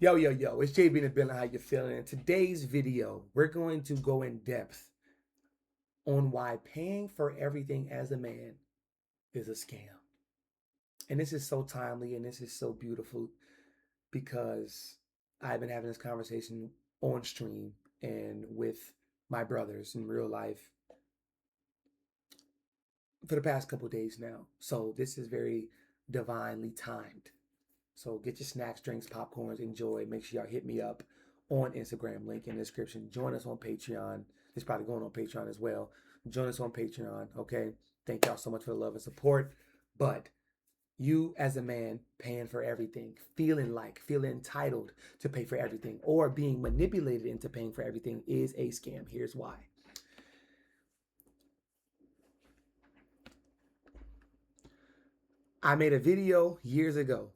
Yo, it's JB in the building. How you feeling? In today's video, we're going to go in depth on why paying for everything as a man is a scam. And this is so timely and this is so beautiful because I've been having this conversation on stream and with my brothers in real life for the past couple of days now. So this is very divinely timed. So get your snacks, drinks, popcorns, enjoy. Make sure y'all hit me up on Instagram, link in the description. Join us on Patreon. It's probably going on Patreon as well. Join us on Patreon, okay? Thank y'all so much for the love and support. But you as a man paying for everything, feeling entitled to pay for everything, or being manipulated into paying for everything is a scam. Here's why. I made a video years ago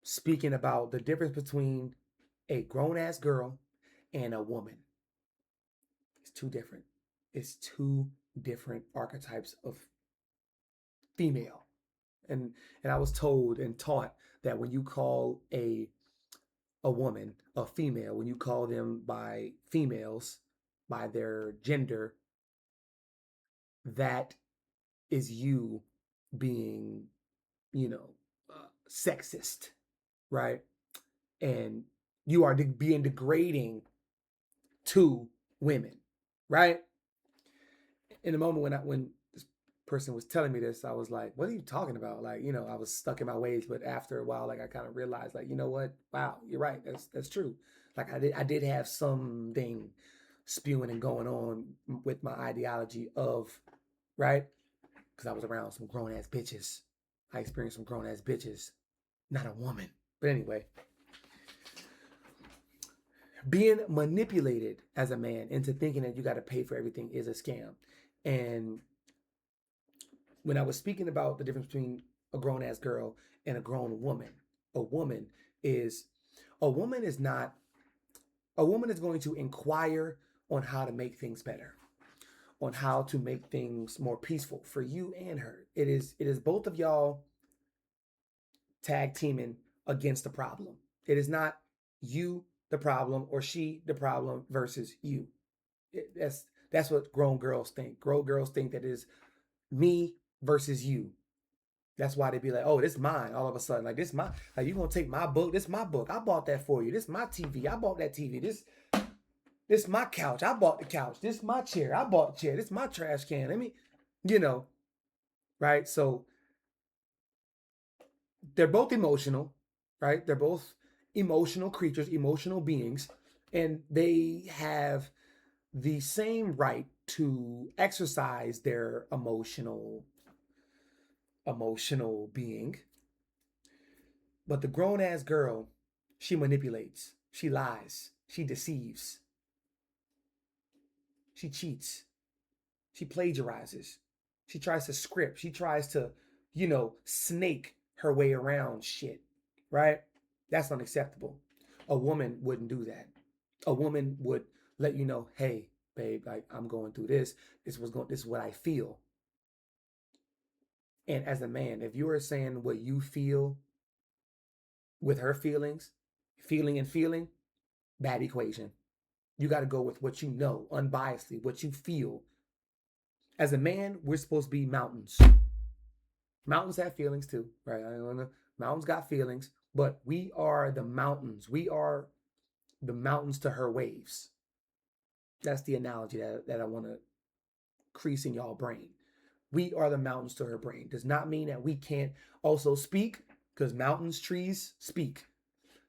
speaking about the difference between a grown-ass girl and a woman. It's two different. It's two different archetypes of female. And I was told and taught that when you call a woman a female, when you call them by females, by their gender, that is you being, sexist, right? And you are being degrading to women, right? In the moment when this person was telling me this, I was like, what are you talking about? Like, I was stuck in my ways, but after a while, like I kind of realized, like, you know what? Wow, you're right. That's true. Like I did have something spewing and going on with my ideology of, right? Because I was around some grown ass bitches. I experienced some grown ass bitches, not a woman. But anyway, being manipulated as a man into thinking that you got to pay for everything is a scam. And when I was speaking about the difference between a grown ass girl and a grown woman, a woman is not, a woman is going to inquire on how to make things better, on how to make things more peaceful for you and her. It is both of y'all tag teaming against the problem. It is not you the problem or she the problem versus you. That's what grown girls think. Grown girls think that it is me versus you. That's why they be like, oh, this is mine all of a sudden. Like, this my, like, you gonna take my book? This is my book. I bought that for you. This is my TV. I bought that TV. This is my couch. I bought the couch. This is my chair. I bought the chair. This is my trash can. Let me, right? So they're both emotional, right? They're both emotional creatures, emotional beings, and they have the same right to exercise their emotional being. But the grown-ass girl, she manipulates, she lies, she deceives, she cheats, she plagiarizes, she tries to script, she tries to, snake her way around shit, right? That's unacceptable. A woman wouldn't do that. A woman would let you know, hey, babe, like, I'm going through this. This is what I feel. And as a man, if you are saying what you feel with her feelings, feeling, bad equation. You got to go with what you know, unbiasedly, what you feel. As a man, we're supposed to be mountains. Mountains have feelings too, right? Mountains got feelings, but we are the mountains. We are the mountains to her waves. That's the analogy that I want to crease in y'all brain. We are the mountains to her brain. Does not mean that we can't also speak, because mountains, trees speak.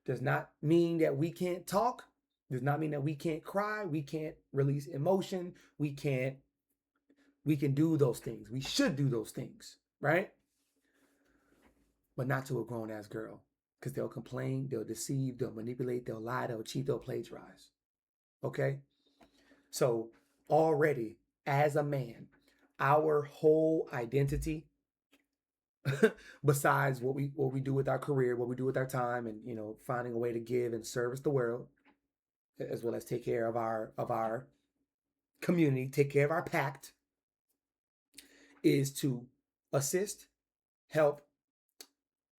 Does not mean that we can't talk. Does not mean that we can't cry. We can't release emotion. We can do those things. We should do those things, right? But not to a grown-ass girl, because they'll complain, they'll deceive, they'll manipulate, they'll lie, they'll cheat, they'll plagiarize. Okay? So already, as a man, our whole identity, besides what we do with our career, what we do with our time, and finding a way to give and service the world, as well as take care of our community, take care of our pact, is to assist, help,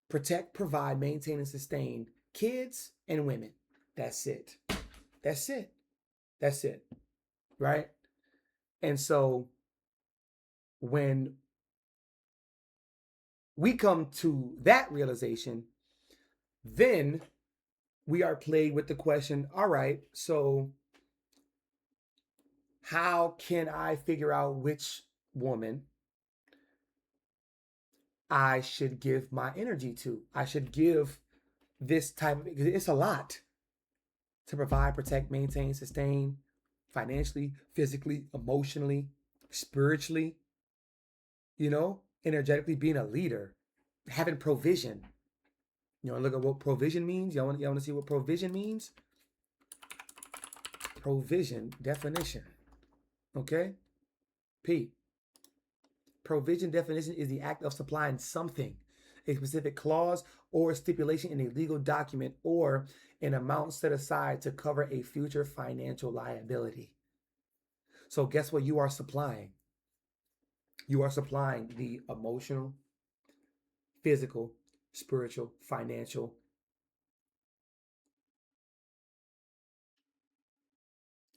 protect, provide, maintain, and sustain kids and women. That's it. That's it. That's it. Right? And so when we come to that realization, then we are played with the question, all right, so how can I figure out which woman I should give my energy to? I should give this type of, because it's a lot to provide, protect, maintain, sustain financially, physically, emotionally, spiritually, energetically, being a leader, having provision. You want to look at what provision means? Y'all want to see what provision means? Provision definition. Okay? P. Provision definition is the act of supplying something, a specific clause or stipulation in a legal document, or an amount set aside to cover a future financial liability. So guess what you are supplying? You are supplying the emotional, physical, spiritual, financial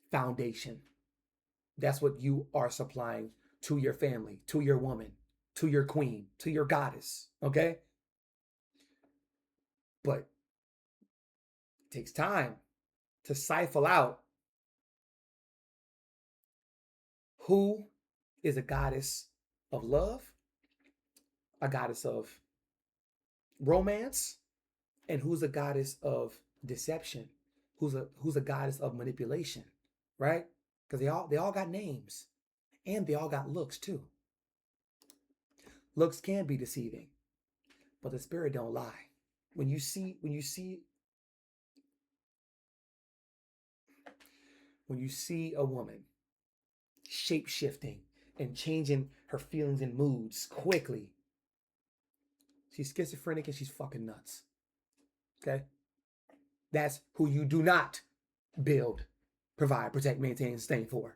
foundation. That's what you are supplying to your family, to your woman, to your queen, to your goddess, okay? But it takes time to cipher out who is a goddess of love, a goddess of romance, and who's a goddess of deception, who's a goddess of manipulation, right? Because they all got names, and they all got looks too. Looks can be deceiving, but the spirit don't lie. When you see a woman shape shifting and changing her feelings and moods quickly, she's schizophrenic and she's fucking nuts. Okay? That's who you do not build, provide, protect, maintain, and sustain for.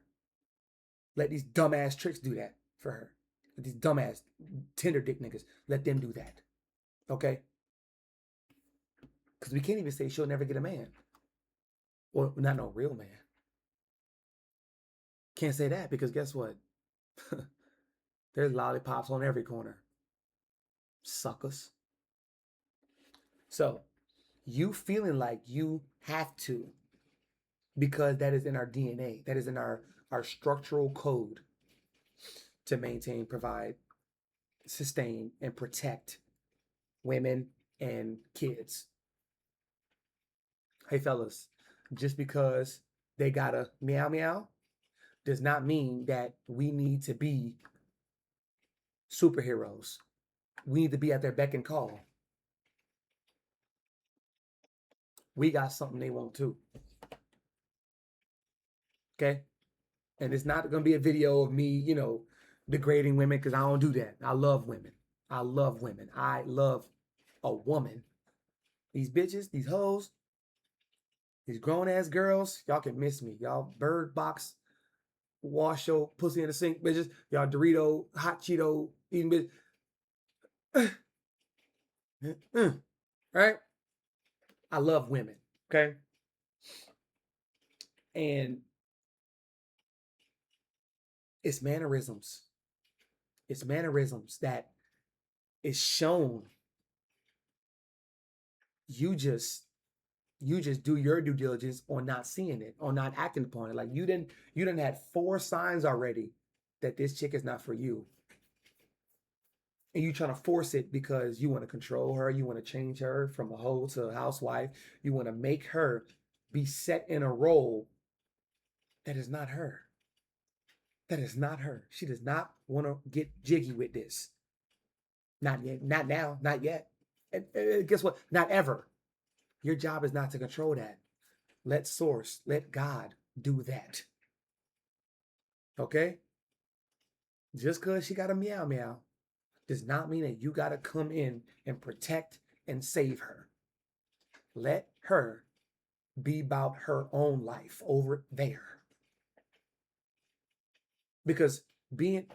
Let these dumbass tricks do that for her. Let these dumbass tender dick niggas, let them do that. Okay? Because we can't even say she'll never get a man. Well, not no real man. Can't say that because guess what? There's lollipops on every corner. Suckers. So, you feeling like you have to, because that is in our DNA, that is in our structural code to maintain, provide, sustain, and protect women and kids. Hey, fellas, just because they got a meow meow does not mean that we need to be superheroes. We need to be at their beck and call. We got something they want too. Okay? And it's not going to be a video of me, degrading women, because I don't do that. I love women. I love women. I love a woman. These bitches, these hoes, these grown-ass girls, y'all can miss me. Y'all bird box, wash your pussy in the sink, bitches. Y'all Dorito, hot Cheeto, eating bitch. Right? I love women, okay? And it's mannerisms. It's mannerisms that is shown. You just do your due diligence on not seeing it, on not acting upon it. Like you didn't had 4 signs already that this chick is not for you. And you trying to force it because you want to control her, you want to change her from a hoe to a housewife, you want to make her be set in a role that is not her. That is not her. She does not want to get jiggy with this. Not yet, not now, not yet. And guess what? Not ever. Your job is not to control that. Let Source, let God do that. Okay? Just because she got a meow meow does not mean that you got to come in and protect and save her. Let her be about her own life over there. Because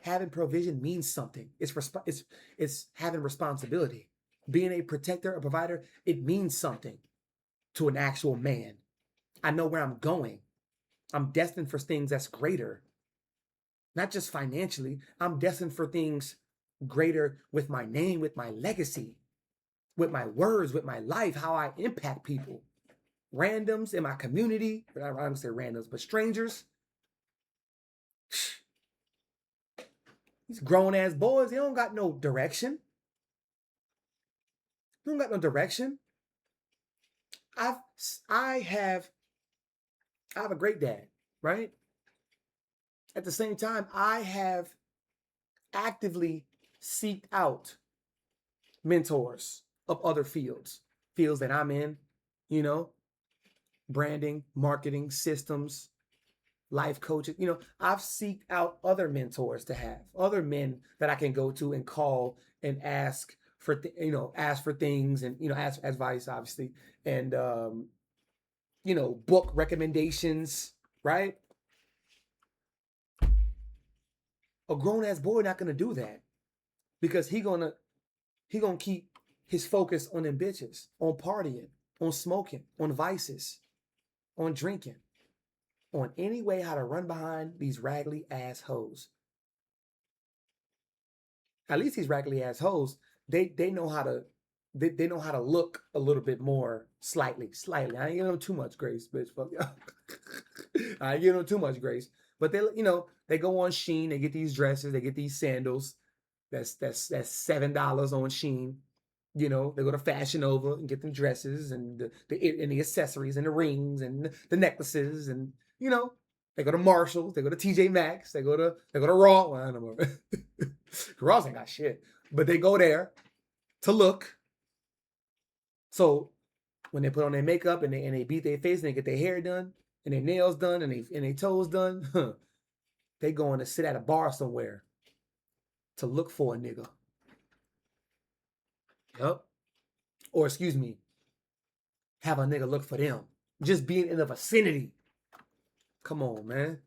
having provision means something. It's having responsibility. Being a protector, a provider, it means something to an actual man I know where I'm going. I'm destined for things that's greater, not just financially. I'm destined for things greater with my name, with my legacy, with my words, with my life, how I impact people. Randoms in my community, I don't say randoms, but strangers. These grown ass boys, they don't got no direction. They don't got no direction. I have a great dad, right? At the same time, I have actively seeked out mentors of other fields that I'm in, you know, branding, marketing, systems, life coaches. You know, I've seeked out other mentors to have, other men that I can go to and call and ask for, ask for things and, ask advice, obviously, and, book recommendations, right? A grown ass boy not gonna do that because he gonna keep his focus on them bitches, on partying, on smoking, on vices, on drinking, on any way how to run behind these raggedy ass hoes. At least these raggedy ass hoes, they know how to they know how to look a little bit more slightly. I ain't giving them too much grace, bitch. Fuck y'all. I ain't giving them too much grace. But they go on Shein, they get these dresses, they get these sandals. That's $7 on Shein. They go to Fashion Nova and get them dresses and the accessories and the rings and the necklaces and they go to Marshalls, they go to TJ Maxx, they go to Raw. Well, I don't know. Ross ain't got shit, but they go there to look. So when they put on their makeup and they beat their face and they get their hair done and their nails done and their toes done, they going to sit at a bar somewhere to look for a nigga. Yep. Or excuse me, have a nigga look for them. Just being in the vicinity. Come on, man.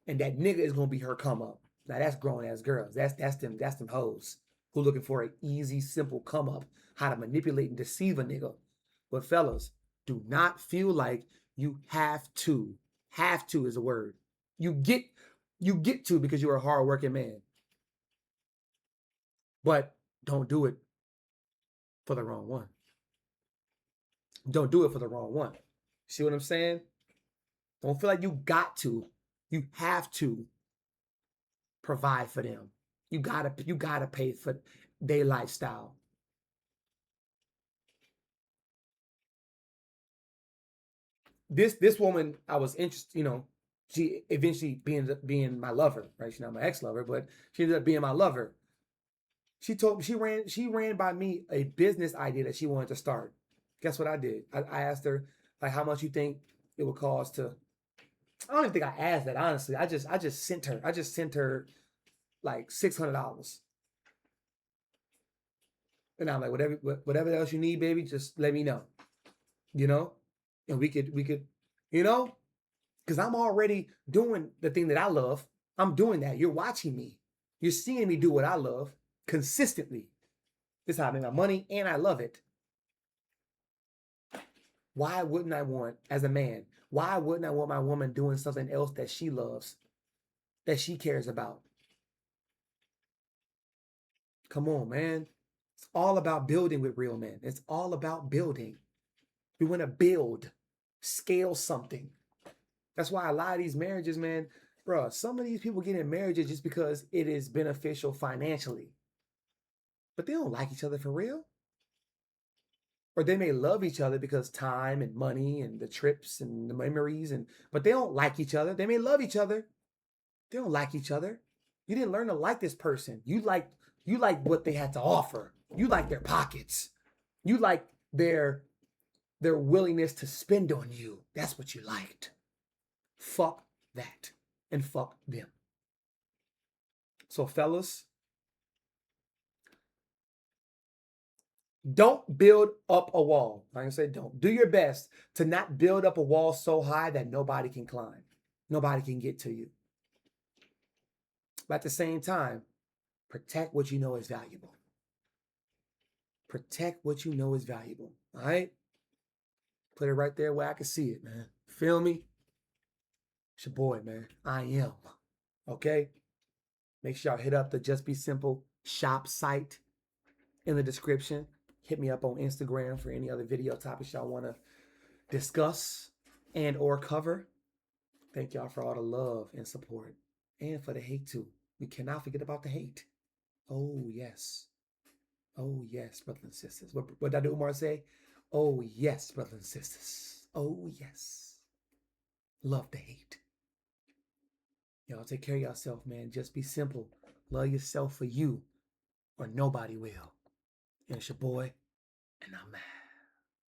And that nigga is gonna be her come up. Now that's grown ass girls. That's them hoes who looking for an easy, simple come up, how to manipulate and deceive a nigga. But fellas, do not feel like you have to. Have to is a word. You get to because you're a hardworking man. But don't do it for the wrong one. Don't do it for the wrong one. See what I'm saying? Don't feel like you got to. You have to provide for them. You gotta pay for their lifestyle. This woman, I was interested, she eventually ended up being my lover, right? She's not my ex-lover, but she ended up being my lover. She ran by me a business idea that she wanted to start. Guess what I did? I asked her, like, how much you think it would cost to. I don't even think I asked that, honestly. I just sent her like $600. And I'm like, whatever else you need, baby, just let me know. And we could, because I'm already doing the thing that I love. I'm doing that. You're watching me. You're seeing me do what I love consistently. This is how I make my money, and I love it. Why wouldn't I want, as a man, why wouldn't I want my woman doing something else that she loves, that she cares about? Come on, man. It's all about building with real men. It's all about building. We want to build, scale something. That's why a lot of these marriages, man, bro, some of these people get in marriages just because it is beneficial financially. But they don't like each other for real. Or they may love each other because time and money and the trips and the memories, but they don't like each other. They may love each other. They don't like each other. You didn't learn to like this person. You like what they had to offer. You like their pockets. You like their willingness to spend on you. That's what you liked. Fuck that. And fuck them. So fellas, don't build up a wall. Like I say, don't. Do your best to not build up a wall so high that nobody can climb. Nobody can get to you. But at the same time, protect what you know is valuable. Protect what you know is valuable. All right? Put it right there where I can see it, man. feel me? It's your boy, man. I am. Okay? Make sure y'all hit up the Just Be Simple shop site in the description. Hit me up on Instagram for any other video topics y'all want to discuss and or cover. Thank y'all for all the love and support. And for the hate too. We cannot forget about the hate. Oh, yes. Oh, yes, brothers and sisters. What did Umar say? Oh, yes, brothers and sisters. Oh, yes. Love the hate. Y'all take care of yourself, man. Just be simple. Love yourself for you, or nobody will. And it's your boy, and I'm mad.